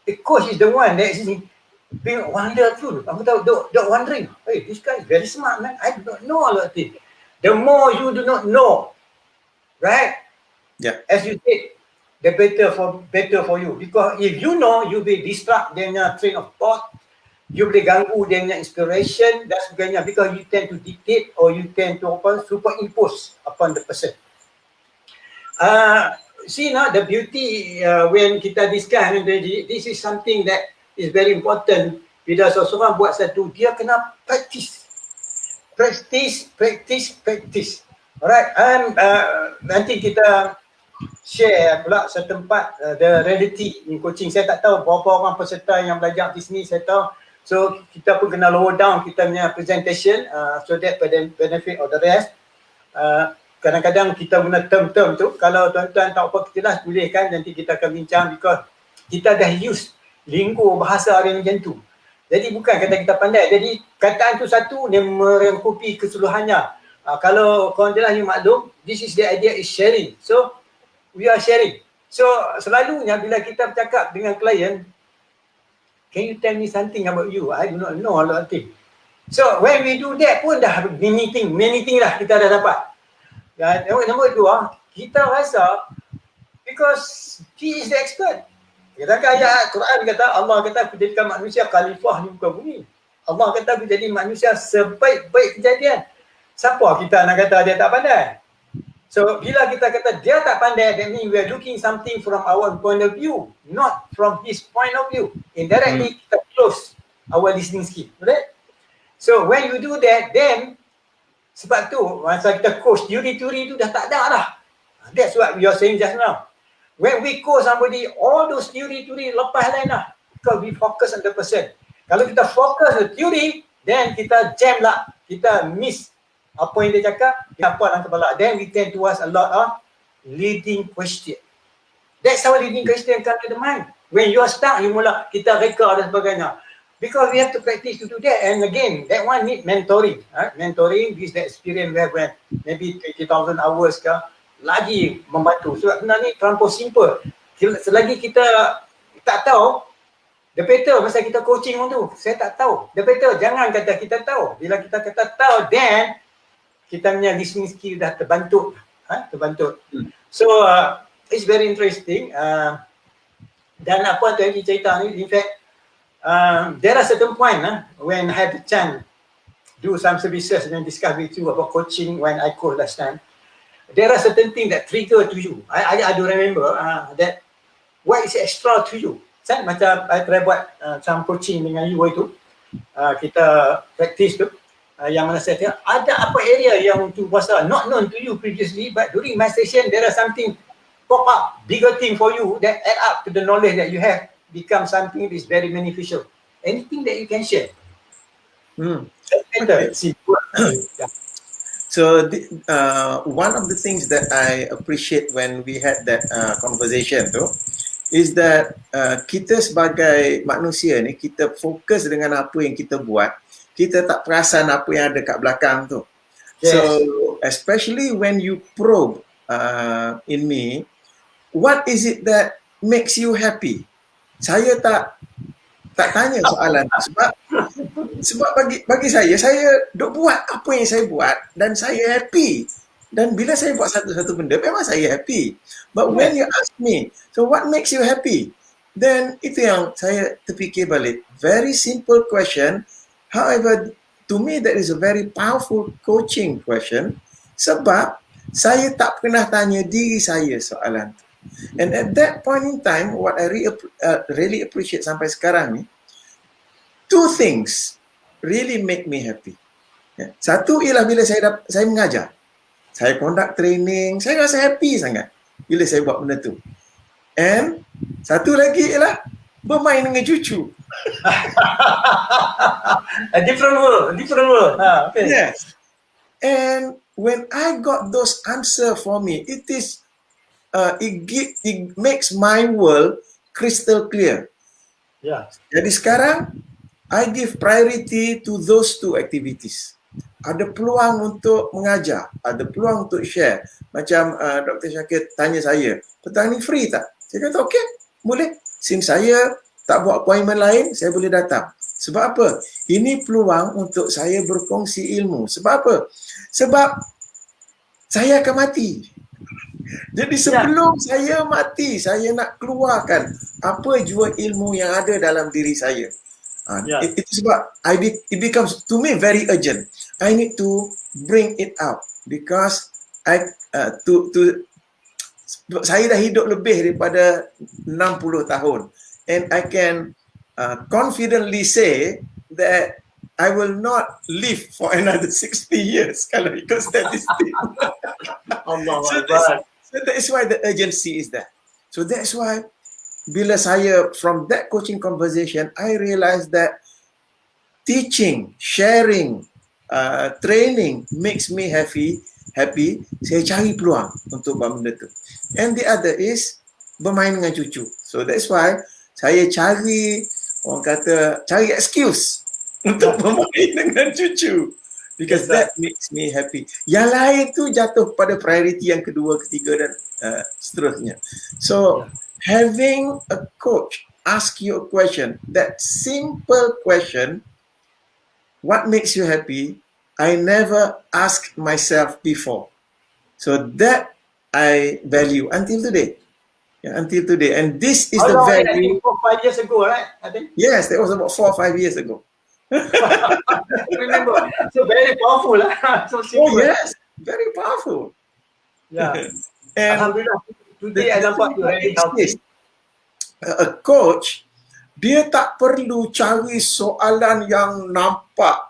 Speaker 1: the coach is the one that is being wonderful. Aku tahu, dok wondering, hey, this guy is very smart, man. I do not know a lot of things. The more you do not know, right?
Speaker 2: Yeah.
Speaker 1: As you said, the better for you. Because if you know, you will disrupt their train of thought. You boleh ganggu their inspiration dan sebagainya, because you tend to dictate or you tend to superimpose upon the person. See now the beauty when kita discuss, this is something that is very important. Bila seseorang buat satu, dia kena practice. Alright, nanti kita share pula setempat the reality in coaching. Saya tak tahu berapa orang peserta yang belajar di sini, saya tahu. So kita pun kena lower down kita punya presentation so that benefit of the rest. Kadang-kadang kita guna term-term tu. Kalau tuan-tuan tak apa jelas, boleh kan, nanti kita akan bincang, because kita dah use linggo bahasa yang macam tu. Jadi bukan kata kita pandai. Jadi kataan tu satu, dia merangkupi keseluruhannya. Kalau korang jelas you maklum, this is the idea is sharing. So we are sharing. So selalunya bila kita bercakap dengan klien, can you tell me something about you? I do not know a lot of things. So when we do that pun dah many thing lah kita dah dapat. Dan nombor dua, kita rasa because he is the expert. Katakan ayat Quran kata, Allah kata aku jadikan manusia khalifah di muka bumi. Allah kata aku jadi manusia sebaik-baik kejadian. Siapa kita nak kata dia tak pandai? So bila kita kata dia tak pandai, that means we are looking something from our point of view, not from his point of view. Indirectly kita close our listening skill. Right? So when you do that, then sebab tu masa kita coach teori tu dah tak ada dah. That's what we are saying just now. When we coach somebody, all those theory lepas lain lah. Because we focus on the person. Kalau kita fokus on the theory, then kita jam lah. Kita miss apa yang dia cakap, apa dalam kepala. Then we tend to ask a lot of leading question. That's how leading question come to the mind. When you are stuck, you mula kita reka dan sebagainya. Because we have to practice to do that. And again, that one need mentoring. Mentoring is the experience we have when maybe 20,000 hours ke, lagi membantu. Sebab sebenarnya ni terlampau simple. Selagi kita tak tahu, the better masa kita coaching orang tu, saya tak tahu. The better jangan kata kita tahu. Bila kita kata tahu, then kita punya listening skill dah terbantu. So it's very interesting. Dan apa tu yang cerita ni, in fact, there are certain point when I had the chance do some services and discuss with you about coaching when I coach last time. There are certain things that trigger to you. I do remember that what is extra to you. Macam I try buat some coaching dengan you itu, kita practice tu, yang mana saya tengok ada apa area yang tu rasa not known to you previously, but during my session there are something pop up, bigger thing for you that add up to the knowledge that you have, become something that is very beneficial. Anything that you can share.
Speaker 2: Okay. So one of the things that I appreciate when we had that conversation tu is that kita sebagai manusia ni, kita fokus dengan apa yang kita buat, kita tak perasan apa yang ada kat belakang tu. Yes. So especially when you probe in me, what is it that makes you happy? Saya tak tanya soalan tu sebab bagi saya duk buat apa yang saya buat dan saya happy. Dan bila saya buat satu benda, memang saya happy. But when you ask me, so what makes you happy? Then itu yang saya terfikir balik. Very simple question. However, to me that is a very powerful coaching question sebab saya tak pernah tanya diri saya soalan tu. And at that point in time, what I really appreciate sampai sekarang ni, two things really make me happy. Satu ialah bila saya mengajar. Saya conduct training, saya rasa happy sangat bila saya buat benda tu. And satu lagi ialah bermain dengan cucu.
Speaker 1: A different world. Okay.
Speaker 2: Yes. And when I got those answer for me, it makes my world crystal clear.
Speaker 1: Yeah.
Speaker 2: Jadi sekarang I give priority to those two activities. Ada peluang untuk mengajar, ada peluang untuk share. Macam Dr. Syakir tanya saya, petang ni free tak? Saya kata okey, boleh. Since saya tak buat appointment lain, saya boleh datang. Sebab apa? Ini peluang untuk saya berkongsi ilmu. Sebab apa? Sebab saya akan mati. Jadi sebelum saya mati, saya nak keluarkan apa jua ilmu yang ada dalam diri saya. Itu sebab it becomes to me very urgent. I need to bring it out because saya dah hidup lebih daripada 60 tahun and I can confidently say that I will not live for another 60 years kalau ikut statistik. So that is why the urgency is there. So that's why bila saya, from that coaching conversation, I realized that teaching, sharing, training makes me happy. Saya cari peluang untuk buat benda tu. And the other is bermain dengan cucu. So that's why saya cari, orang kata, cari excuse untuk bermain dengan cucu. Because that makes me happy. Yang lain tu jatuh pada priority yang kedua, ketiga dan seterusnya. So, having a coach ask you a question, that simple question, what makes you happy, I never asked myself before. So that I value until today. Until today. And this is the value.
Speaker 1: 4-5 years ago, right? I think.
Speaker 2: Yes, that was about 4 or 5 years ago.
Speaker 1: Remember, so very powerful. So simple.
Speaker 2: Oh yes, very powerful.
Speaker 1: Yeah.
Speaker 2: And
Speaker 1: Alhamdulillah, today I nampak you very healthy.
Speaker 2: A coach, dia tak perlu cari soalan yang nampak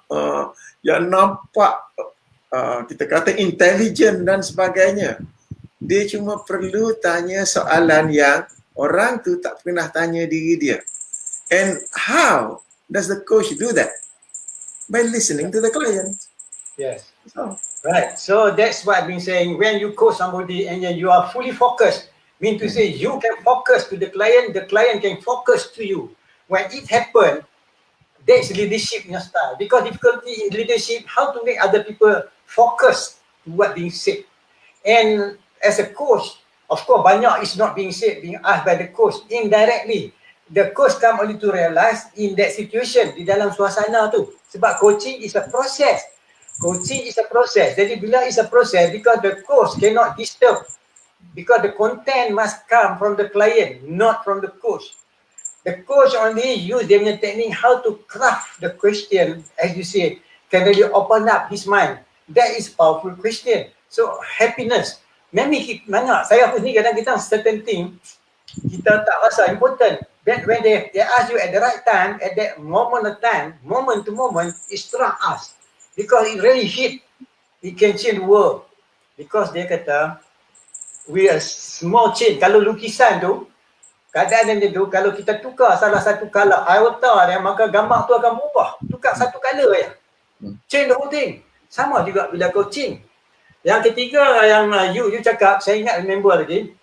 Speaker 2: kita kata intelligent dan sebagainya. Dia cuma perlu tanya soalan yang orang tu tak pernah tanya diri dia. And how does the coach do that? By listening to the client.
Speaker 1: Yes. Right. So that's what I've been saying. When you coach somebody and then you are fully focused, mean to say you can focus to the client can focus to you. When it happens, that's leadership in your style. Because difficulty in leadership, how to make other people focus to what being said. And as a coach, of course, banyak is not being said, being asked by the coach indirectly. The coach come only to realize in that situation, di dalam suasana tu. Sebab coaching is a process. Coaching is a process. Jadi bila is a process, because the coach cannot disturb. Because the content must come from the client, not from the coach. The coach only use their technique how to craft the question, as you say, can really open up his mind. That is powerful question. So happiness. Mana saya pun ni kadang-kadang certain thing kita tak rasa important. Then when they ask you at the right time, at that moment of time, moment to moment, it struck us. Because it really hit. It can change the world. Because dia kata, we are small change. Kalau lukisan tu, keadaan dia tu, kalau kita tukar salah satu color iota dia, maka gambar tu akan berubah. Tukar satu color je. Change the whole thing. Sama juga bila coaching. Yang ketiga yang you cakap, saya ingat remember lagi.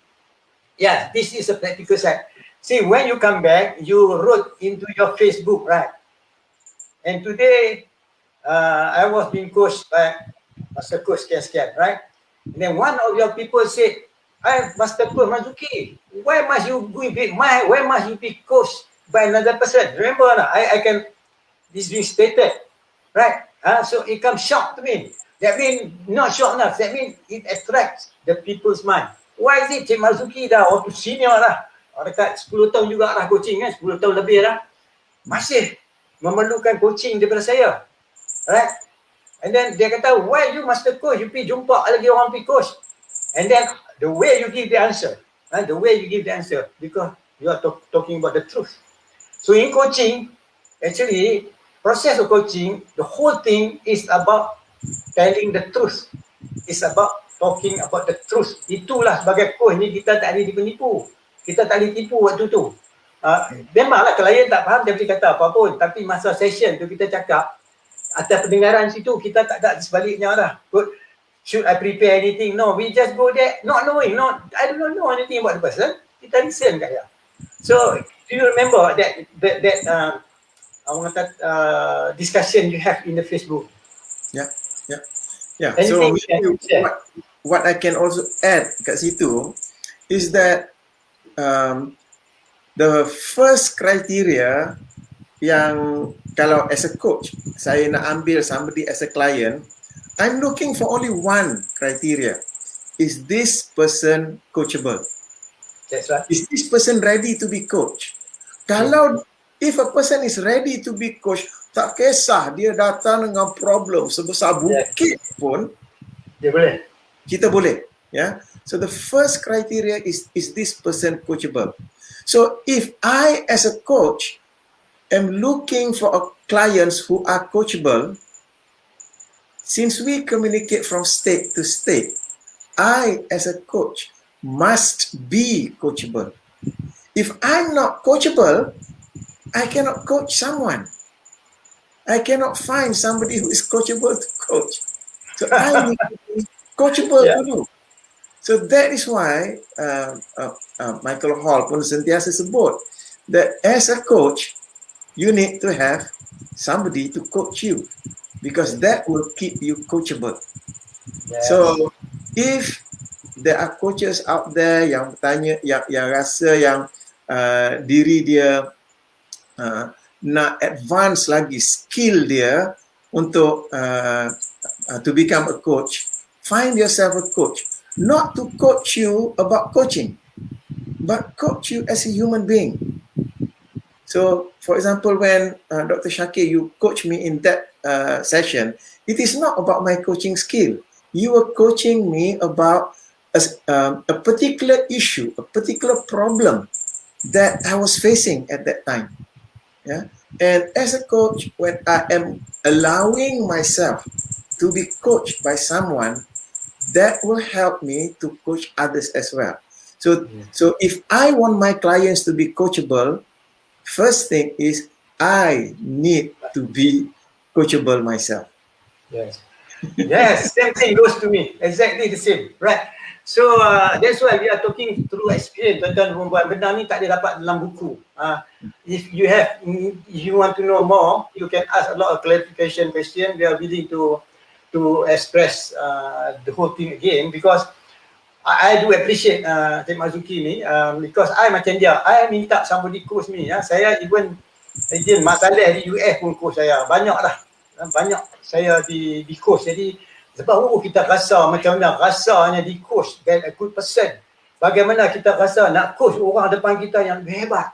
Speaker 1: Yeah, this is a practical side. See, when you come back, you wrote into your Facebook, right? And today, I was being coached by Master Coach sekian-sekian, right? And then one of your people said, Master Coach Marzuki, why must you be coached by another person? Remember, I can, this being stated, right? So it comes shock to me. That means, not shock enough, that means it attracts the people's mind. Why is it Cik Marzuki dah waktu senior lah? dekat 10 tahun juga lah coaching kan, 10 tahun lebih dah, masih memerlukan coaching daripada saya. Right? And then dia kata, why you master coach, you pergi jumpa lagi orang pergi coach. And then the way you give the answer, because you are talking about the truth. So in coaching, actually, process of coaching, the whole thing is about telling the truth. It's about talking about the truth. Itulah sebagai coach ni kita tak boleh dipenipu. Kita tak boleh tipu waktu tu. Memanglah klien tak faham dia boleh kata apa pun, tapi masa session tu kita cakap, atas pendengaran situ kita tak ada sebaliknya dah. Should I prepare anything? No, we just go there not knowing, I don't know anything about the person. Kita listen kat dia. So, do you remember that discussion you have in the Facebook?
Speaker 2: Yeah. So what I can also add kat situ is that the first criteria yang kalau as a coach saya nak ambil somebody as a client, I'm looking for only one criteria. Is this person coachable?
Speaker 1: That's right.
Speaker 2: Is this person ready to be coached? Kalau if a person is ready to be coached, tak kisah dia datang dengan problem sebesar bukit pun,
Speaker 1: dia boleh.
Speaker 2: Kita boleh. Yeah. So the first criteria is this person coachable? So if I as a coach am looking for clients who are coachable, since we communicate from state to state, I as a coach must be coachable. If I'm not coachable, I cannot coach someone. I cannot find somebody who is coachable to coach. So I need to be coachable dulu. So that is why Michael Hall pun sentiasa sebut that as a coach, you need to have somebody to coach you because that will keep you coachable. Yes. So if there are coaches out there yang tanya, yang rasa yang diri dia nak advance lagi skill dia untuk to become a coach, find yourself a coach, not to coach you about coaching, but coach you as a human being. So, for example, when Dr. Shakir, you coach me in that session, it is not about my coaching skill. You are coaching me about a particular issue, a particular problem that I was facing at that time. Yeah, and as a coach, when I am allowing myself to be coached by someone, that will help me to coach others as well. So if I want my clients to be coachable, first thing is I need to be coachable myself.
Speaker 1: Yes, same thing goes to me. Exactly the same, right? So that's why we are talking through experience. Tuan-tuan perempuan, benda ni tak ada dapat dalam buku. If you want to know more, you can ask a lot of clarification question. We are willing to express the whole thing again because I do appreciate Cik Marzuki ni because I macam dia. I minta somebody coach me. Saya even masalah di US pun coach saya. Banyak lah. Banyak saya di coach. Jadi sebab kita rasa macam mana rasanya di coach that a good person. Bagaimana kita rasa nak coach orang depan kita yang hebat.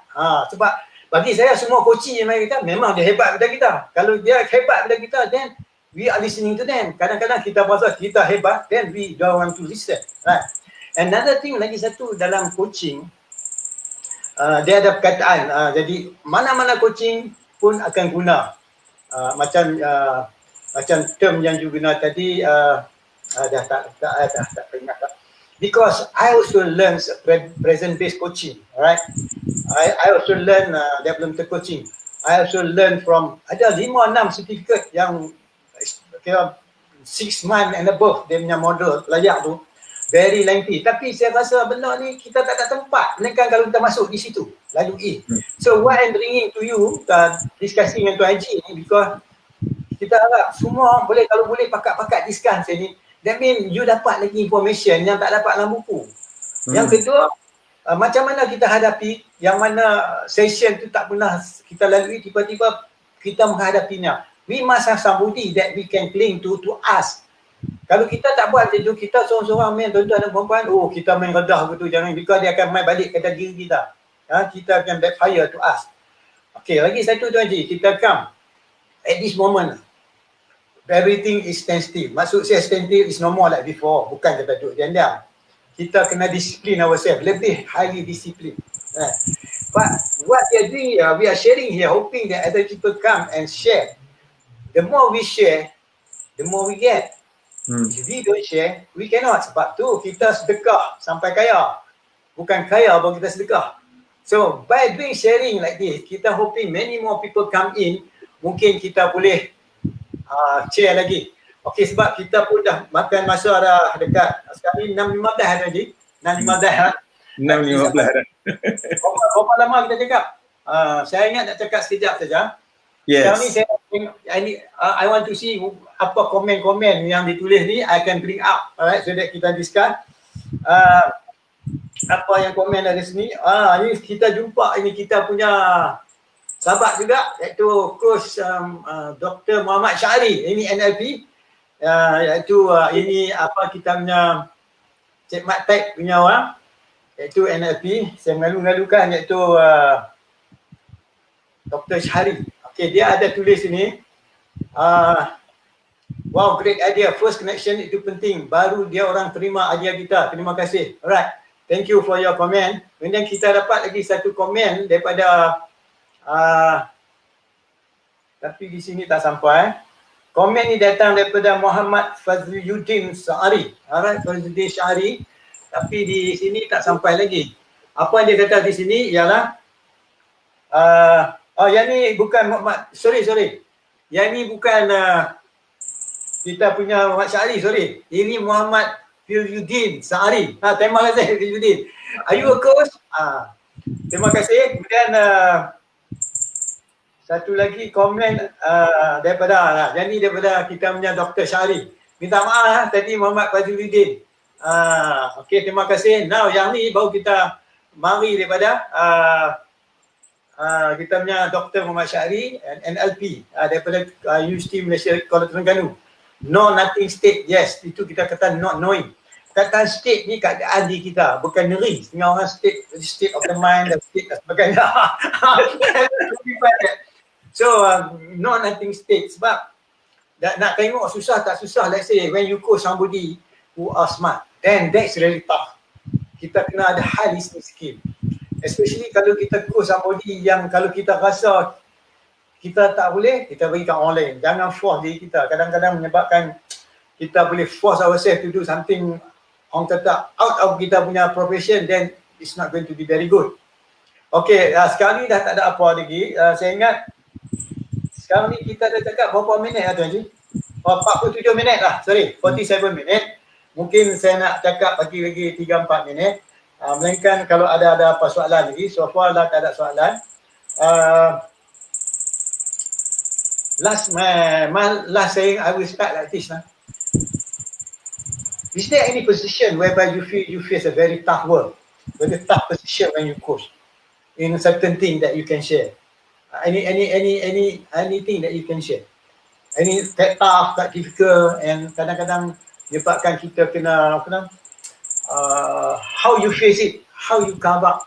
Speaker 1: Sebab bagi saya semua coaching yang kita memang dia hebat pada kita. Kalau dia hebat pada kita, then we are listening to them. Kadang-kadang kita rasa kita hebat, then we don't want to listen. Right? Another thing lagi satu dalam coaching, dia ada perkataan. Jadi mana-mana coaching pun akan guna. Macam term yang you guna tadi, dah tak ingat tak. Because I also learn present-based coaching, right? I also learn development coaching. I also learn from, ada 5-6 certificate yang kira 6 months and above dia punya model layak tu. Very lengthy. Tapi saya rasa benda ni kita tak ada tempat. Melainkan kalau kita masuk di situ, lalu So what I'm bringing to you, discussing dengan Tuan Haji ni, because kita harap semua boleh, kalau boleh pakat-pakat discuss ni. That mean you dapat lagi information yang tak dapat dalam buku. Yang kedua, macam mana kita hadapi yang mana session tu tak pernah kita lalui, tiba-tiba kita menghadapinya. We must have somebody that we can cling to ask. Kalau kita tak buat macam tu, kita seorang-seorang main tuan-tuan dan perempuan, kita main redah begitu, jangan, because dia akan main balik kata diri kita. kita akan backfire to us. Okay, lagi satu tu Haji, kita come at this moment, everything is standstill. Maksud saya standstill is no more like before, bukan kita duduk diam-diam. Kita kena discipline ourselves, lebih highly discipline. But what we are doing here, we are sharing here, hoping that other people come and share. The more we share, the more we get. If we don't share, we cannot. Sebab tu kita sedekah sampai kaya. Bukan kaya baru kita sedekah. So by doing sharing like this, kita hoping many more people come in. Mungkin kita boleh share lagi. Okay, sebab kita pun dah makan masa dah dekat sekali 6.15 tadi. 6.15 dah.
Speaker 2: 6.15
Speaker 1: Berapa lama kita cakap? Saya ingat nak cakap sekejap saja.
Speaker 2: Yes.
Speaker 1: Sekarang ni I want to see apa komen-komen yang ditulis ni. I can bring up, alright, so that kita discuss. Apa yang komen dari sini. Ini kita jumpa, ini kita punya sahabat juga, iaitu Coach Dr. Muhammad Syahri. Ini NLP. Iaitu ini apa kita punya Cik Mat Tech punya orang, iaitu NLP. Saya mengalu-ngalukan iaitu Dr. Syahri. Okay, dia ada tulis ini. Wow, great idea. First connection itu penting. Baru dia orang terima idea kita. Terima kasih. Alright. Thank you for your comment. Kemudian kita dapat lagi satu komen daripada tapi di sini tak sampai. Komen ni datang daripada Muhammad Fazliyuddin Syahri. Alright, Fazliyuddin Syahri. Tapi di sini tak sampai lagi. Apa yang dia kata di sini ialah yang ni bukan Muhammad, sorry. Yang ni bukan kita punya Muhammad Syahri, sorry. Ini Muhammad Fazliyuddin Syahri. Terima kasih Fazliyuddin. Are you a coach? Terima kasih. Kemudian satu lagi komen daripada yang ni daripada kita punya Dr. Syahri. Minta maaf tadi Muhammad Fazliyuddin. Okey, terima kasih. Now yang ni baru kita mari daripada kita punya Dr. Muhammad Syahri NLP daripada Universiti Malaysia Kuala Terengganu. No nothing state. Yes, itu kita kata not knowing. Kata state ni keadaan di kita, bukan ngeri. Setengah orang state of the mind dan state dan sebagainya. So no nothing state. Sebab nak tengok susah tak susah. Let's say when you coach somebody who are smart, then that's really tough. Kita kena ada high listening skill. Especially kalau kita coach somebody yang kalau kita rasa kita tak boleh, kita berikan online. Jangan force diri kita. Kadang-kadang menyebabkan kita boleh force ourselves to do something orang kata out of kita punya profession, then it's not going to be very good. Okay, sekarang ni dah tak ada apa lagi. Saya ingat sekarang ni kita dah cakap berapa minit lah Tuan Haji? 47 minit lah, sorry, 47 minit. Mungkin saya nak cakap lagi 3-4 minit. Melainkan kalau ada apa soalan lagi. So far dah tak ada soalan. Last saying I will start like this. Is there any position whereby you face a very tough work, very tough position when you coach in certain thing that you can share? Anything that you can share? Any that tough, that difficult, and kadang-kadang menyebabkan kita kena how you face it, how you come up,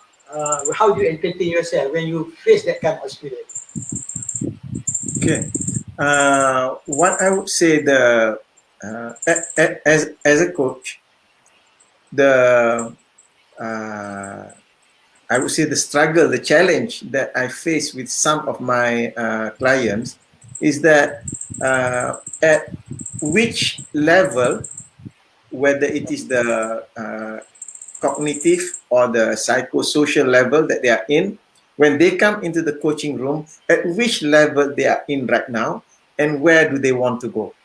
Speaker 1: how you entertain yourself when you face that kind of experience.
Speaker 2: Okay. What I would say as a coach, I would say the struggle, the challenge that I face with some of my clients is that at which level, whether it is the cognitive or the psychosocial level that they are in, when they come into the coaching room, at which level they are in right now and where do they want to go.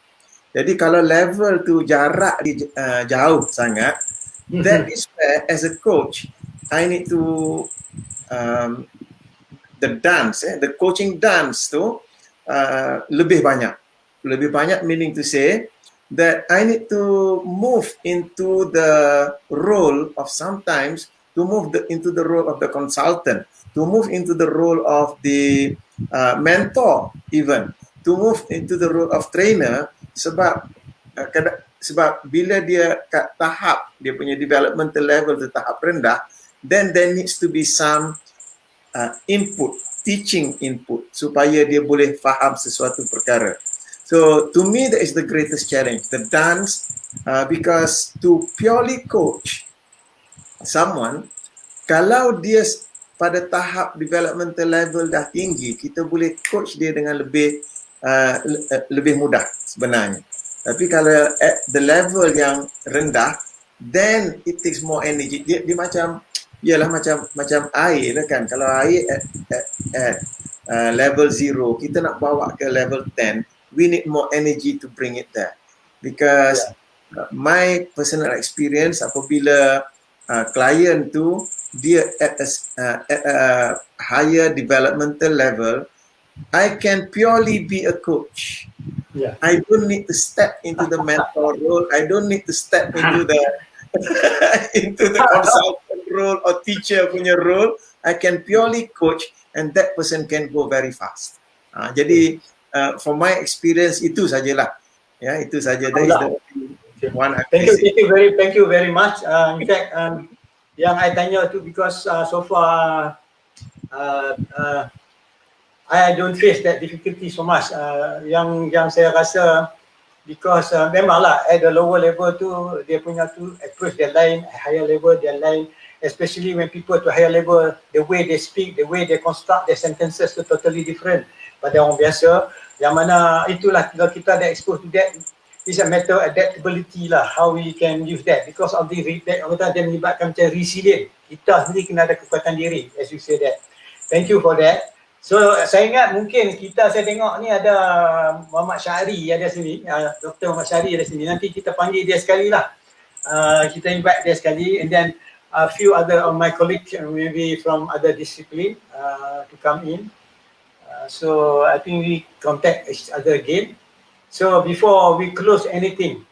Speaker 2: Jadi kalau level tu jarak jauh sangat, that is where as a coach, I need to the coaching dance tu lebih banyak. Lebih banyak meaning to say that I need to move into the role of sometimes to move into the role of the consultant, to move into the role of the mentor even, to move into the role of trainer sebab bila dia kat tahap dia punya developmental level tu tahap rendah, then there needs to be some input, teaching input supaya dia boleh faham sesuatu perkara. So to me that is the greatest challenge, the dance, because to purely coach someone, kalau dia pada tahap developmental level dah tinggi, kita boleh coach dia dengan lebih mudah sebenarnya. Tapi kalau at the level yang rendah, then it takes more energy. Dia macam, ialah macam air lah kan. Kalau air at level 0, kita nak bawa ke level 10, we need more energy to bring it there. Because my personal experience, apabila klien tu dia at a higher developmental level, I can purely be a coach. I don't need to step into the mentor role. I don't need to step into the into the consultant role or teacher punya role. I can purely coach, and that person can go very fast. Jadi from my experience itu sajalah. Ya, itu saja. That is the one.
Speaker 1: Thank you very much. In fact, yang I tanya tu because so far I don't face that difficulty so much. Yang saya rasa because memanglah at the lower level tu dia punya tu approach dia lain, higher level dia lain, especially when people to higher level, the way they speak, the way they construct their sentences tu totally different pada orang biasa. Yang mana itulah kalau kita ada expose to that, it's a matter of adaptability lah, how we can use that because of the feedback dia melibatkan macam resilient. Kita sendiri kena ada kekuatan diri, as you say that. Thank you for that. So saya ingat mungkin saya tengok ni ada Muhammad Syahri ada sini, Dr. Muhammad Syahri ada sini. Nanti kita panggil dia sekali lah. Kita invite dia sekali, and then a few other of my colleagues maybe from other discipline to come in. So I think we contact each other again. So before we close anything,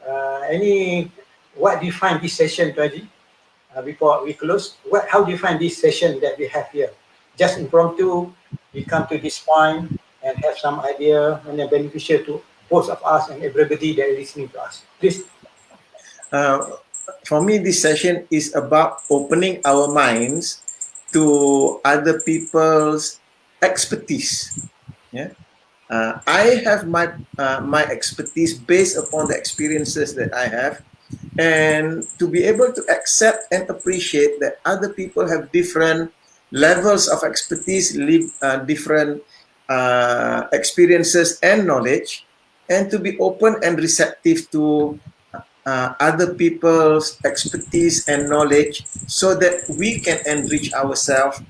Speaker 1: what do you find this session, Tuan Haji? Before we close, how do you find this session that we have here? Just impromptu, we come to this point and have some idea and then beneficial to both of us and everybody that is listening to us. Please.
Speaker 2: For me, this session is about opening our minds to other people's expertise. Yeah. I have my expertise based upon the experiences that I have, and to be able to accept and appreciate that other people have different levels of expertise, different experiences and knowledge, and to be open and receptive to other people's expertise and knowledge so that we can enrich ourselves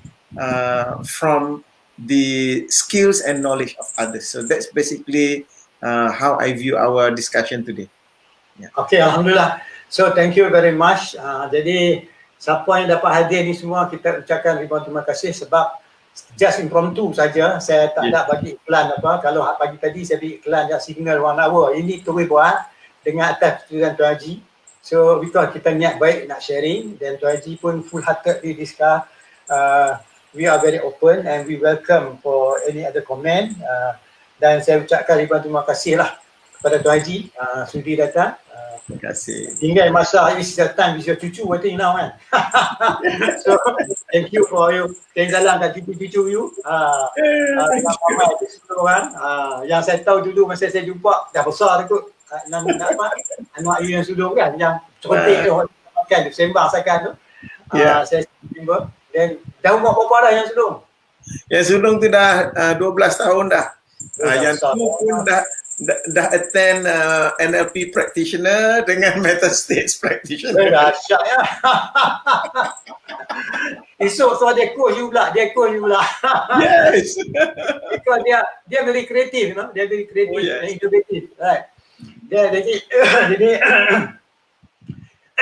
Speaker 2: from the skills and knowledge of others. So that's basically how I view our discussion today.
Speaker 1: Yeah. Okay, Alhamdulillah. So thank you very much. Jadi siapa yang dapat hadir ni semua kita ucapkan ribuan terima kasih sebab just impromptu saja. Saya tak nak bagi iklan apa. Kalau pagi tadi saya bagi iklan yang signal 1 hour. Ini tu buat dengan atas Tuan Haji. So because kita niat baik nak sharing dan Tuan Haji pun full heartedly discuss. We are very open and we welcome for any other comment. Dan saya ucapkan ribuan terima kasih lah kepada Tuan Haji sudi datang.
Speaker 2: Terima kasih.
Speaker 1: Tinggal masa is the time is your cucu I think now kan. So thank you for you. Tengok jalan kat cucu you. Dengan ramai orang. Yang saya tahu dulu masa saya jumpa dah besar tu. Anak you yang sulung kan, yang cantik tu makan tu, sembang sakan tu. Saya jumpa. Dan dah umur berapa dah yang sulung?
Speaker 2: Yang sulung tu dah 12 tahun dah. Yang tu pun dah attend NLP practitioner dengan meta states practitioner.
Speaker 1: Dahsyat ya. Esok so dia coach you pula,
Speaker 2: Yes.
Speaker 1: Because dia very creative, you know? Dia very creative and innovative, right?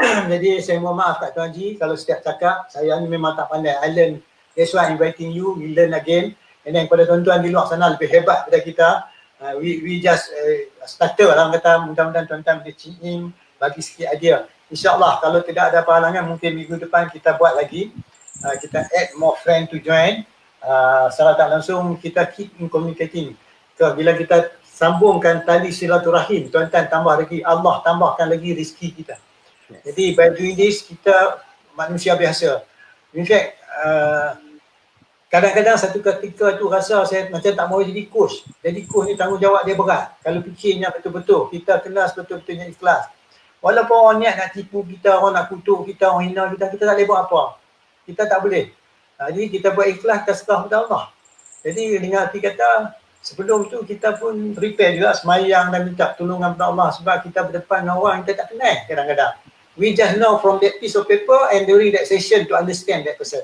Speaker 1: Jadi saya mohon maaf kat Tuan Haji kalau setiap cakap saya ni memang tak pandai. I learn, that's why inviting you, we learn again. And then kepada tuan-tuan di luar sana lebih hebat daripada kita. We just starter lah kata, mudah-mudahan tuan-tuan boleh chip in, bagi sikit idea. InsyaAllah kalau tidak ada halangan mungkin minggu depan kita buat lagi. Kita add more friend to join. Secara tak langsung kita keep in communicating. Bila kita sambungkan tali silaturahim, tuan-tuan tambah lagi, Allah tambahkan lagi rezeki kita. Jadi by doing this kita manusia biasa. In fact, kadang-kadang satu ketika tu rasa saya macam tak mahu jadi coach. Jadi coach ni tanggungjawab dia berat. Kalau fikirnya betul-betul, kita kena betul-betulnya ikhlas. Walaupun orang niat nak tipu kita, orang nak kutuk kita, orang hina kita, kita tak boleh buat apa. Kita tak boleh. Jadi kita buat ikhlas, kita serah kepada Allah. Jadi dengan arti kata, sebelum tu kita pun prepare juga semayang dan minta pertolongan kepada Allah sebab kita berdepan dengan orang kita tak kenal kadang-kadang. We just know from that piece of paper and during that session to understand that person.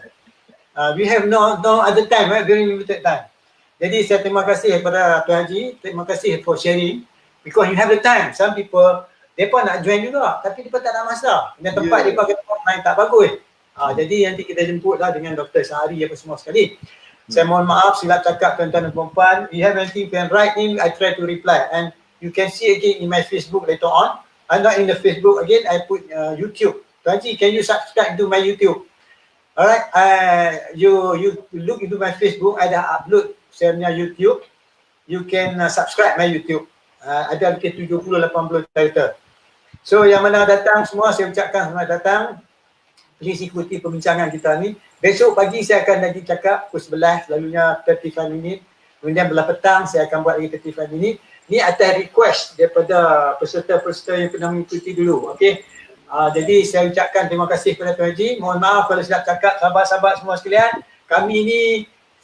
Speaker 1: We have no other time, right? Very limited time. Jadi saya terima kasih kepada Tuan Haji, terima kasih for sharing because you have the time. Some people, mereka nak join juga tapi mereka tak ada masa. Dan tempat mereka kata main tak bagus. Jadi nanti kita jemputlah dengan Dr. Sehari apa semua sekali. Saya mohon maaf silap cakap tuan-tuan dan puan-puan. You have anything you can write in, I try to reply. And you can see again in my Facebook later on. I'm not in the Facebook again, I put YouTube. Tuan Haji, can you subscribe to my YouTube? Alright, you look into my Facebook, I dah upload saya punya YouTube. You can subscribe my YouTube. Ada lebih 70-80 title. So yang mana datang semua, saya ucapkan selamat datang. Please ikuti perbincangan kita ni. Besok pagi saya akan lagi cakap pukul 11, selalunya 35 minit. Kemudian belah petang saya akan buat lagi 35 minit. Ni atas request daripada peserta-peserta yang pernah mengikuti dulu. Okay. Jadi saya ucapkan terima kasih kepada Tuan Haji. Mohon maaf kalau silap cakap sahabat-sahabat semua sekalian. Kami ni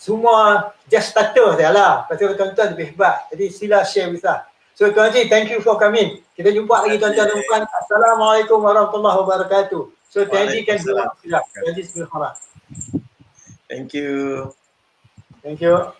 Speaker 1: semua just starter saja lah. Pasal tuan-tuan lebih hebat. Jadi sila share with us. So Tuan Haji, thank you for coming. Kita jumpa lagi tuan-tuan dan puan. Assalamualaikum warahmatullahi wabarakatuh. So Tuan Haji can do it. Tuan Haji silahkan.
Speaker 2: Thank you.
Speaker 1: Thank you.